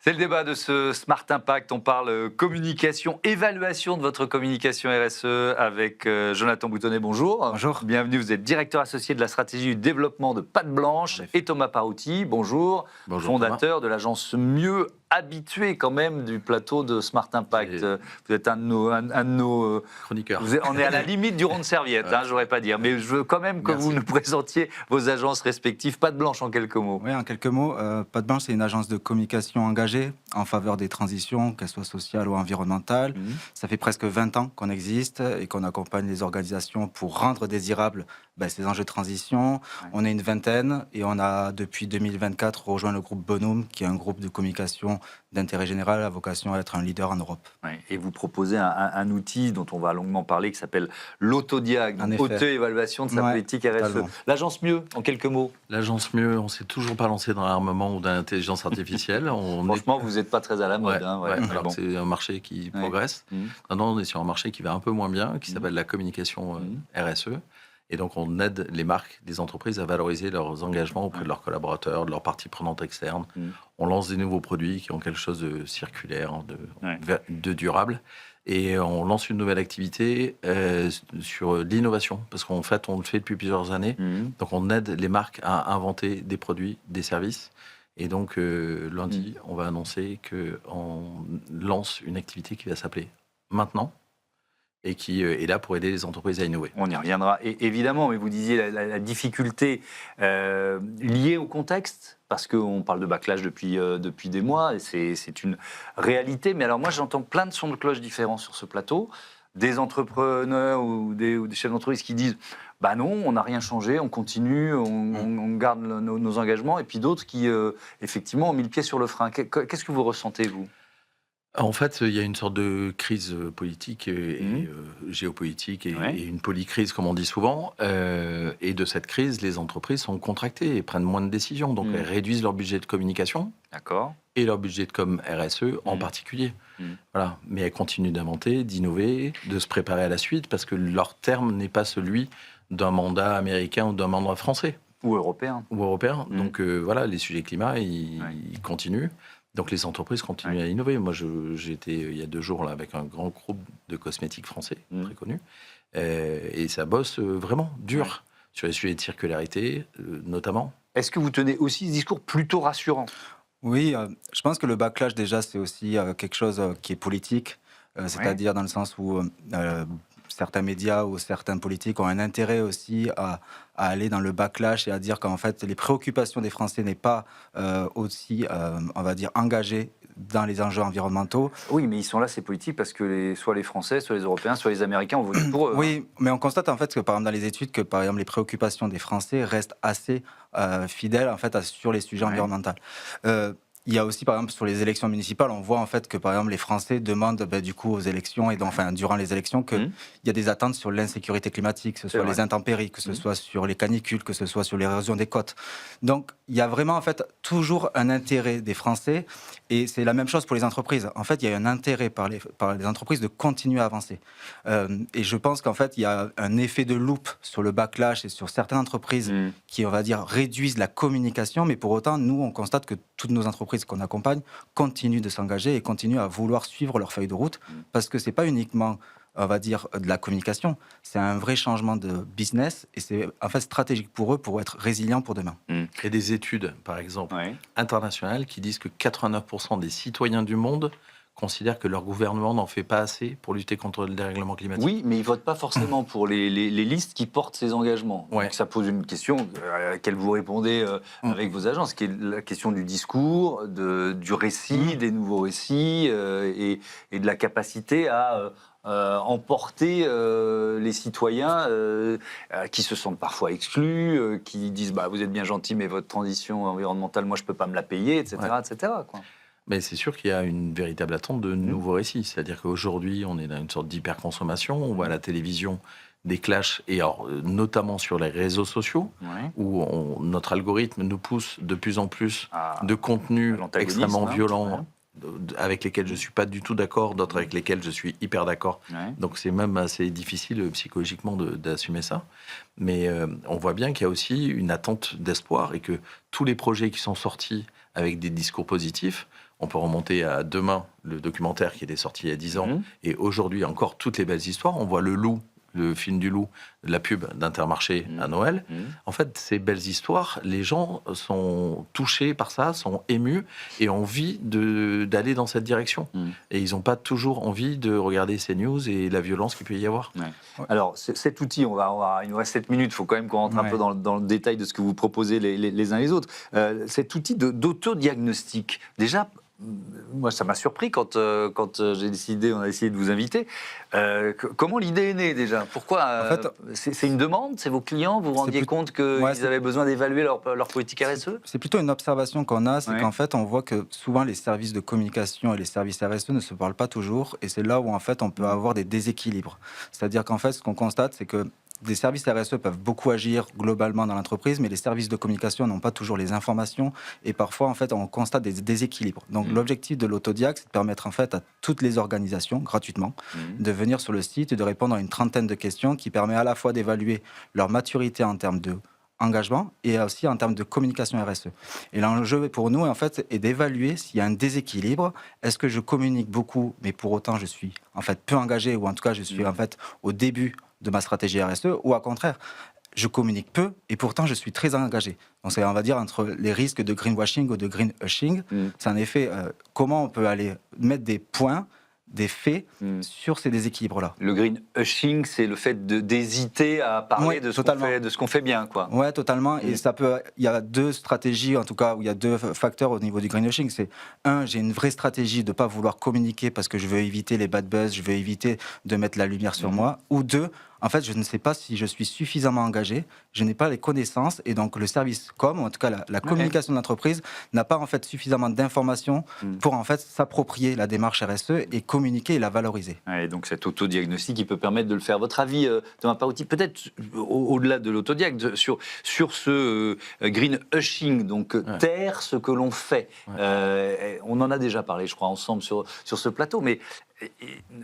C'est le débat de ce Smart Impact. On parle communication, évaluation de votre communication RSE avec Jonathan Boutonnet. Bonjour. Bonjour. Bienvenue, vous êtes directeur associé de la stratégie du développement de Patte Blanche. Et Thomas Parouti, bonjour, fondateur de l'agence Mieux, habitué quand même du plateau de Smart Impact. Vous êtes un de nos chroniqueurs. On est à la limite du rond de serviette, je n'aurais pas dire. Mais je veux quand même que vous nous présentiez vos agences respectives. Patte Blanche en quelques mots. Oui, en quelques mots, Patte Blanche, c'est une agence de communication engagée en faveur des transitions, qu'elles soient sociales ou environnementales. Ça fait presque 20 ans qu'on existe et qu'on accompagne les organisations pour rendre désirables ces enjeux de transition. On est une vingtaine et on a, depuis 2024, rejoint le groupe Bonhomme, qui est un groupe de communication d'intérêt général à vocation à être un leader en Europe. Et vous proposez un outil dont on va longuement parler qui s'appelle l'autodiag, auto-évaluation de sa politique RSE. Totalement. L'agence Mieux, en quelques mots. L'agence Mieux, on ne s'est toujours pas lancé dans l'armement ou dans l'intelligence artificielle. Franchement, vous n'êtes pas très à la mode. Alors que c'est un marché qui progresse. Maintenant, on est sur un marché qui va un peu moins bien, qui s'appelle la communication RSE. Et donc, on aide les marques, les entreprises à valoriser leurs engagements auprès de leurs collaborateurs, de leurs parties prenantes externes. On lance des nouveaux produits qui ont quelque chose de circulaire, de durable. Et on lance une nouvelle activité sur l'innovation, parce qu'en fait, on le fait depuis plusieurs années. Donc, on aide les marques à inventer des produits, des services. Et donc, lundi, on va annoncer qu'on lance une activité qui va s'appeler Maintenant, et qui est là pour aider les entreprises à innover. On y reviendra, et évidemment, mais vous disiez la difficulté liée au contexte, parce qu'on parle de backlash depuis des mois, et c'est une réalité. Mais alors moi, j'entends plein de sons de cloche différents sur ce plateau, des entrepreneurs ou des chefs d'entreprise qui disent « bah non, on n'a rien changé, on continue, on garde nos engagements », et puis d'autres qui, effectivement, ont mis le pied sur le frein. Qu'est-ce que vous ressentez, vous ? En fait, il y a une sorte de crise politique et géopolitique et une polycrise, comme on dit souvent. Et de cette crise, les entreprises sont contractées et prennent moins de décisions. Donc, elles réduisent leur budget de communication et leur budget de com RSE en particulier. Voilà. Mais elles continuent d'inventer, d'innover, de se préparer à la suite parce que leur terme n'est pas celui d'un mandat américain ou d'un mandat français. Ou européen. Donc, voilà, les sujets climat, ils continuent. Donc les entreprises continuent à innover. Moi, j'ai été il y a 2 jours là, avec un grand groupe de cosmétiques français, très connu, et ça bosse vraiment dur sur les sujets de circularité, notamment. Est-ce que vous tenez aussi ce discours plutôt rassurant ? Oui, je pense que le backlash, déjà, c'est aussi quelque chose qui est politique, c'est-à-dire dans le sens où certains médias ou certains politiques ont un intérêt aussi à aller dans le backlash et à dire qu'en fait, les préoccupations des Français n'est pas aussi, on va dire, engagées dans les enjeux environnementaux. Oui, mais ils sont là, ces politiques, parce que soit les Français, soit les Européens, soit les Américains ont voté pour eux. Oui, mais on constate en fait que, par exemple, dans les études, que par exemple, les préoccupations des Français restent assez fidèles en fait, sur les sujets environnementaux. Il y a aussi, par exemple, sur les élections municipales, on voit en fait que, par exemple, les Français demandent du coup aux élections et donc, durant les élections qu'il y a des attentes sur l'insécurité climatique, que ce soit les intempéries, que ce soit sur les canicules, que ce soit sur l'érosion des côtes. Donc, il y a vraiment en fait toujours un intérêt des Français et c'est la même chose pour les entreprises. En fait, il y a un intérêt par les entreprises de continuer à avancer. Et je pense qu'en fait, il y a un effet de loupe sur le backlash et sur certaines entreprises qui, on va dire, réduisent la communication, mais pour autant, nous, on constate que toutes nos entreprises qu'on accompagne continuent de s'engager et continuent à vouloir suivre leur feuille de route parce que c'est pas uniquement, on va dire, de la communication, c'est un vrai changement de business et c'est en fait stratégique pour eux pour être résilients pour demain. Il y a des études, par exemple, internationales qui disent que 89% des citoyens du monde considèrent que leur gouvernement n'en fait pas assez pour lutter contre le dérèglement climatique. Oui, mais ils ne votent pas forcément pour les listes qui portent ces engagements. Donc ça pose une question à laquelle vous répondez avec vos agences, qui est la question du discours, du récit, des nouveaux récits et de la capacité à emporter les citoyens qui se sentent parfois exclus, qui disent vous êtes bien gentil, mais votre transition environnementale, moi je ne peux pas me la payer, etc. etc. quoi. Mais c'est sûr qu'il y a une véritable attente de nouveaux récits. C'est-à-dire qu'aujourd'hui, on est dans une sorte d'hyperconsommation. On voit à la télévision des clashs, et alors, notamment sur les réseaux sociaux, où notre algorithme nous pousse de plus en plus de contenus extrêmement violents, avec lesquels je ne suis pas du tout d'accord, d'autres avec lesquels je suis hyper d'accord. Donc c'est même assez difficile psychologiquement d'assumer ça. Mais on voit bien qu'il y a aussi une attente d'espoir et que tous les projets qui sont sortis avec des discours positifs On peut remonter à Demain, le documentaire qui était sorti il y a 10 ans, et aujourd'hui encore toutes les belles histoires. On voit Le Loup, le film du loup, la pub d'Intermarché à Noël. En fait, ces belles histoires, les gens sont touchés par ça, sont émus et ont envie d'aller dans cette direction. Et ils n'ont pas toujours envie de regarder ces news et la violence qu'il peut y avoir. Ouais. Alors, cet outil, il nous reste 7 minutes, il faut quand même qu'on rentre un peu dans le détail de ce que vous proposez les uns les autres. Cet outil d'autodiagnostic, déjà, moi, ça m'a surpris quand on a décidé de vous inviter. Comment l'idée est née déjà? Pourquoi En fait, c'est une demande? C'est vos clients? Vous vous rendiez compte qu'ils avaient besoin d'évaluer leur politique RSE? C'est plutôt une observation qu'on a, c'est qu'en fait, on voit que souvent les services de communication et les services RSE ne se parlent pas toujours, et c'est là où en fait on peut avoir des déséquilibres. C'est-à-dire qu'en fait, ce qu'on constate, c'est que des services RSE peuvent beaucoup agir globalement dans l'entreprise, mais les services de communication n'ont pas toujours les informations et parfois en fait on constate des déséquilibres. Donc l'objectif de l'autodiag, c'est de permettre en fait à toutes les organisations gratuitement de venir sur le site et de répondre à une trentaine de questions qui permet à la fois d'évaluer leur maturité en termes de engagement et aussi en termes de communication RSE. Et l'enjeu pour nous en fait est d'évaluer s'il y a un déséquilibre. Est-ce que je communique beaucoup, mais pour autant je suis en fait peu engagé, ou en tout cas je suis en fait au début de ma stratégie RSE, ou à contraire, je communique peu et pourtant je suis très engagé. Donc c'est, on va dire, entre les risques de greenwashing ou de greenwashing, c'est en effet comment on peut aller mettre des points, des faits sur ces déséquilibres-là. Le greenwashing, c'est le fait d'hésiter à parler de ce qu'on fait bien, quoi. Ouais, totalement. Et il y a deux stratégies, en tout cas, où il y a deux facteurs au niveau du greenwashing. C'est j'ai une vraie stratégie de ne pas vouloir communiquer parce que je veux éviter les bad buzz, je veux éviter de mettre la lumière sur moi. Ou deux, en fait, je ne sais pas si je suis suffisamment engagé, je n'ai pas les connaissances, et donc le service com, en tout cas la communication de l'entreprise, n'a pas en fait suffisamment d'informations pour en fait s'approprier la démarche RSE et communiquer et la valoriser. Et donc cet autodiagnostic, il peut permettre de le faire. Votre avis, Thomas Parouti, peut-être au-delà de l'autodiag, sur ce greenwashing, donc taire ce que l'on fait. On en a déjà parlé, je crois, ensemble sur ce plateau, mais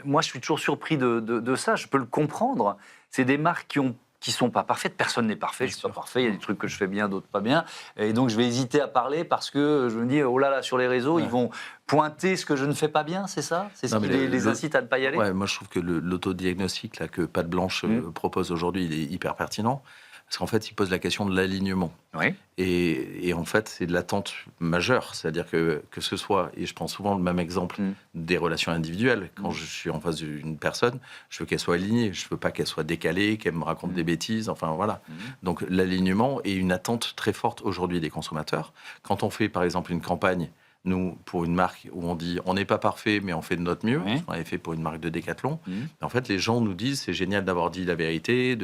moi je suis toujours surpris de ça, je peux le comprendre. C'est des marques qui sont pas parfaites, personne n'est parfait, je suis pas parfait, il y a des trucs que je fais bien, d'autres pas bien, et donc je vais hésiter à parler parce que je me dis, oh là là, sur les réseaux, ils vont pointer ce que je ne fais pas bien, c'est ça? C'est ce qui les incite à ne pas y aller? Ouais, moi je trouve que l'autodiagnostic là, que Pâte Blanche propose aujourd'hui, il est hyper pertinent. Parce qu'en fait, il pose la question de l'alignement. Oui. Et en fait, c'est de l'attente majeure. C'est-à-dire que ce soit, et je prends souvent le même exemple des relations individuelles. Quand je suis en face d'une personne, je veux qu'elle soit alignée. Je ne veux pas qu'elle soit décalée, qu'elle me raconte des bêtises. Enfin, voilà. Donc, l'alignement est une attente très forte aujourd'hui des consommateurs. Quand on fait, par exemple, une campagne, nous, pour une marque où on dit on n'est pas parfait, mais on fait de notre mieux, on avait fait pour une marque de Décathlon. En fait, les gens nous disent c'est génial d'avoir dit la vérité,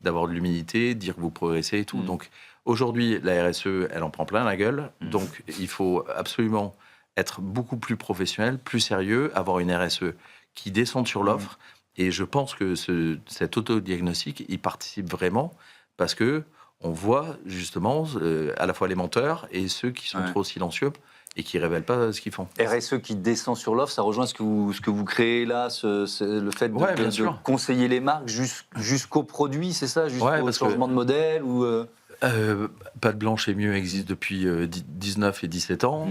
d'avoir de l'humilité, de dire que vous progressez et tout. Donc aujourd'hui, la RSE, elle en prend plein la gueule. Donc il faut absolument être beaucoup plus professionnel, plus sérieux, avoir une RSE qui descende sur l'offre. Et je pense que cet autodiagnostic, il participe vraiment parce que on voit justement à la fois les menteurs et ceux qui sont trop silencieux et qui ne révèlent pas ce qu'ils font. RSE qui descend sur l'offre, ça rejoint ce que vous créez là, le fait de conseiller les marques jusqu'au produit, c'est ça? Jusqu'au changement de modèle ou Pâte Blanche et Mieux existe depuis 19 et 17 ans.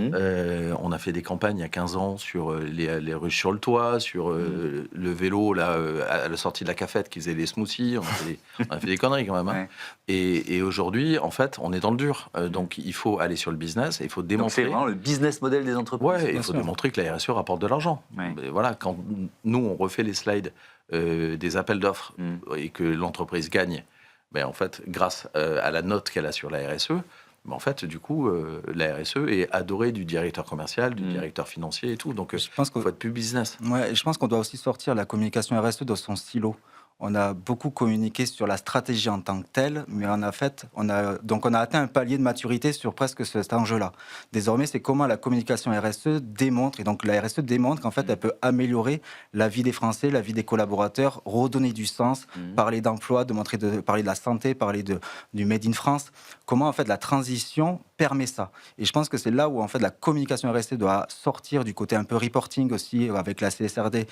On a fait des campagnes il y a 15 ans sur les ruches sur le toit, sur le vélo là, à la sortie de la cafette qui faisait les smoothies. On a fait des conneries quand même. Hein. Et aujourd'hui, en fait, on est dans le dur. Donc il faut aller sur le business et il faut démontrer. Donc c'est vraiment le business model des entreprises. Ouais, il faut démontrer que la RSE rapporte de l'argent. Voilà, quand nous, on refait les slides des appels d'offres et que l'entreprise gagne, ben en fait, grâce à la note qu'elle a sur la RSE, ben en fait, du coup, la RSE est adorée du directeur commercial, du directeur financier et tout. Donc, il faut être plus business. Ouais, et je pense qu'on doit aussi sortir la communication RSE de son silo. On a beaucoup communiqué sur la stratégie en tant que telle, mais on a atteint un palier de maturité sur presque cet enjeu-là. Désormais, c'est comment la communication RSE démontre, et donc la RSE démontre qu'en fait, elle peut améliorer la vie des Français, la vie des collaborateurs, redonner du sens, parler d'emploi, parler de la santé, parler du Made in France. Comment en fait la transition permet ça. Et je pense que c'est là où en fait la communication RSE doit sortir du côté un peu reporting aussi avec la CSRD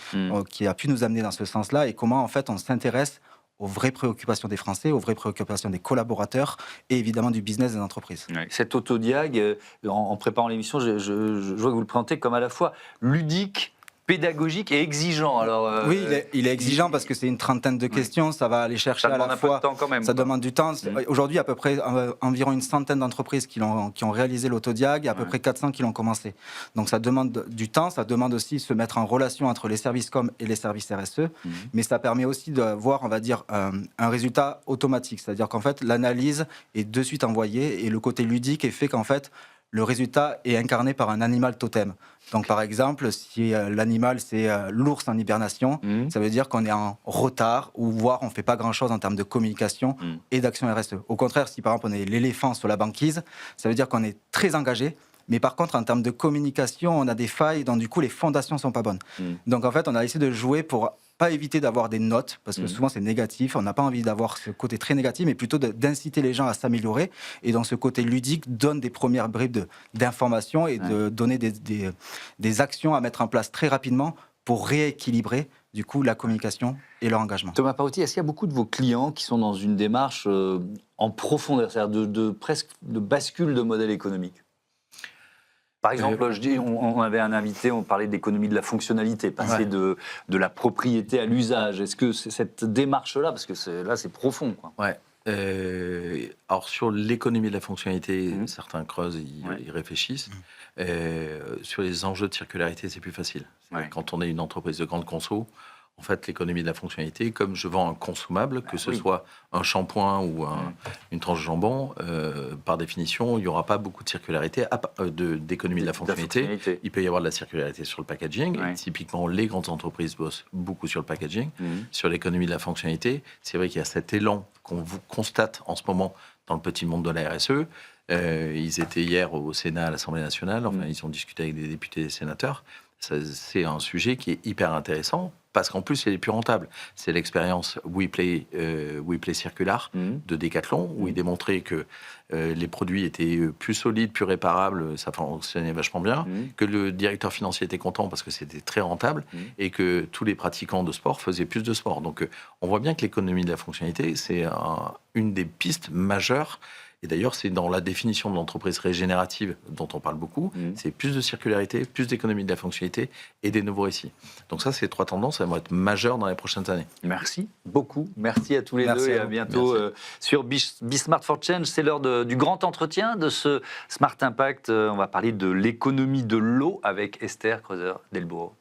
qui a pu nous amener dans ce sens-là, et comment en fait on s'intéresse aux vraies préoccupations des Français, aux vraies préoccupations des collaborateurs et évidemment du business des entreprises. Ouais. Cet autodiag, en préparant l'émission, je vois que vous le présentez comme à la fois ludique, pédagogique et exigeant. Alors, oui, il est exigeant parce que c'est une trentaine de questions, ça va aller chercher à la fois. Temps quand même, ça demande du temps. Aujourd'hui, à peu près environ une centaine d'entreprises qui ont réalisé l'autodiag et à peu près 400 qui l'ont commencé. Donc ça demande du temps, ça demande aussi de se mettre en relation entre les services com et les services RSE, mais ça permet aussi d'avoir, on va dire, un résultat automatique. C'est-à-dire qu'en fait, l'analyse est de suite envoyée et le côté ludique est fait qu'en fait, le résultat est incarné par un animal totem. Donc, par exemple, si l'animal, c'est l'ours en hibernation, ça veut dire qu'on est en retard ou voire on ne fait pas grand-chose en termes de communication et d'action RSE. Au contraire, si par exemple on est l'éléphant sur la banquise, ça veut dire qu'on est très engagé. Mais par contre, en termes de communication, on a des failles, donc du coup, les fondations ne sont pas bonnes. Donc, en fait, on a essayé de jouer pour pas éviter d'avoir des notes, parce que souvent c'est négatif, on n'a pas envie d'avoir ce côté très négatif, mais plutôt d'inciter les gens à s'améliorer. Et dans ce côté ludique, donne des premières bribes d'informations et de donner des actions à mettre en place très rapidement pour rééquilibrer du coup la communication et leur engagement. Thomas Paotti, est-ce qu'il y a beaucoup de vos clients qui sont dans une démarche en profondeur, c'est-à-dire presque de bascule de modèle économique ? Par exemple, on avait un invité, on parlait d'économie de la fonctionnalité, passer de la propriété à l'usage. Est-ce que c'est cette démarche-là, parce que là, c'est profond, quoi. Ouais. Alors, sur l'économie de la fonctionnalité, certains creusent, ils réfléchissent. Sur les enjeux de circularité, c'est plus facile. Quand on est une entreprise de grande conso, en fait, l'économie de la fonctionnalité, comme je vends un consommable, que ce soit un shampoing ou une tranche de jambon, par définition, il n'y aura pas beaucoup de circularité, d'économie de la fonctionnalité. Il peut y avoir de la circularité sur le packaging. Et typiquement, les grandes entreprises bossent beaucoup sur le packaging. Sur l'économie de la fonctionnalité, c'est vrai qu'il y a cet élan qu'on constate en ce moment dans le petit monde de la RSE. Ils étaient hier au Sénat, à l'Assemblée nationale. Enfin, ils ont discuté avec des députés et des sénateurs. C'est un sujet qui est hyper intéressant parce qu'en plus, c'est les plus rentables. C'est l'expérience WePlay Circular de Decathlon, où il démontrait que les produits étaient plus solides, plus réparables, ça fonctionnait vachement bien, que le directeur financier était content parce que c'était très rentable et que tous les pratiquants de sport faisaient plus de sport. Donc, on voit bien que l'économie de la fonctionnalité, c'est une des pistes majeures. Et d'ailleurs, c'est dans la définition de l'entreprise régénérative dont on parle beaucoup, c'est plus de circularité, plus d'économie de la fonctionnalité et des nouveaux récits. Donc ça, ces trois tendances, elles vont être majeures dans les prochaines années. Merci beaucoup. Merci à tous les deux et à bientôt sur Be Smart for Change. C'est l'heure du grand entretien de ce Smart Impact. On va parler de l'économie de l'eau avec Esther Creuser-Delbourg.